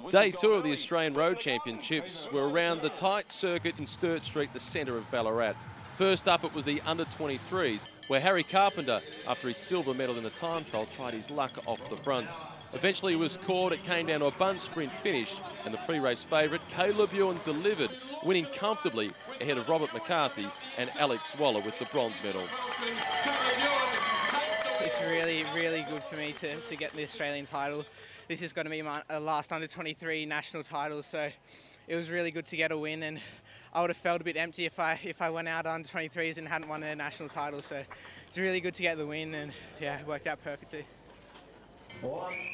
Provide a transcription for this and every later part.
Day 2 of the Australian Road Championships were around the tight circuit in Sturt Street, the centre of Ballarat. First up, it was the under-23s, where Harry Carpenter, after his silver medal in the time trial, tried his luck off the fronts. Eventually, he was caught. It came down to a bunch sprint finish, and the pre-race favourite, Caleb Ewan, delivered, winning comfortably ahead of Robert McCarthy and Alex Waller with the bronze medal. It's really, really good for me to get the Australian title. This is going to be my last under-23 national title, so it was really good to get a win, and I would have felt a bit empty if I went out under-23s and hadn't won a national title. So it's really good to get the win, and yeah, it worked out perfectly.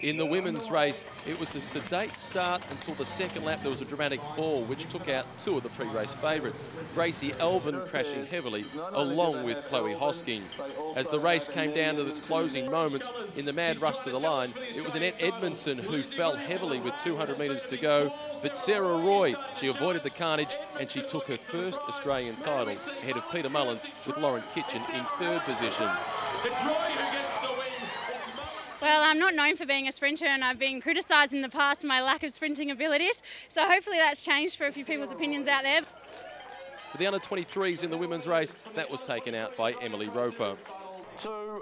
In the women's race, it was a sedate start until the second lap. There was a dramatic fall, which took out two of the pre-race favourites. Gracie Elvin crashing heavily, along with Chloe Hosking. As the race came down to its closing moments, in the mad rush to the line, it was Annette Edmondson who fell heavily with 200 metres to go. But Sarah Roy, she avoided the carnage, and she took her first Australian title, ahead of Peter Mullins with Lauren Kitchen in third position. Well, I'm not known for being a sprinter, and I've been criticised in the past for my lack of sprinting abilities, so hopefully that's changed for a few people's opinions out there. For the under-23s in the women's race, that was taken out by Emily Roper. 2-1.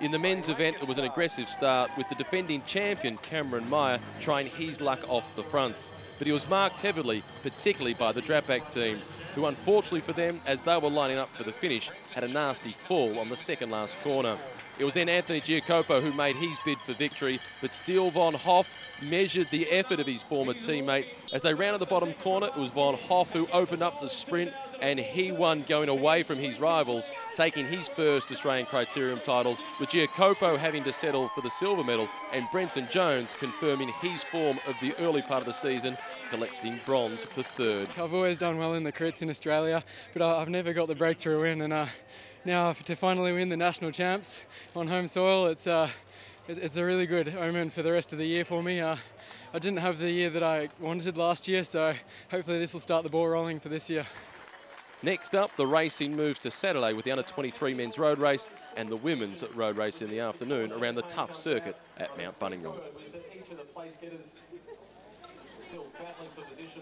In the men's event, it was an aggressive start, with the defending champion, Cameron Meyer, trying his luck off the fronts. But he was marked heavily, particularly by the Drapac team, who unfortunately for them, as they were lining up for the finish, had a nasty fall on the second last corner. It was then Anthony Giacopo who made his bid for victory, but Steele von Hoff measured the effort of his former teammate. As they rounded the bottom corner, it was von Hoff who opened up the sprint, and he won, going away from his rivals, taking his first Australian Criterium title, with Giacopo having to settle for the silver medal, and Brenton Jones confirming his form of the early part of the season, collecting bronze for third. I've always done well in the crits in Australia, but I've never got the breakthrough win, and now to finally win the national champs on home soil, it's a really good omen for the rest of the year for me. I didn't have the year that I wanted last year, so hopefully this will start the ball rolling for this year. Next up, the racing moves to Saturday with the under-23 men's road race and the women's road race in the afternoon around the tough circuit at Mount Bunningham. Each of the place getters still battling for position.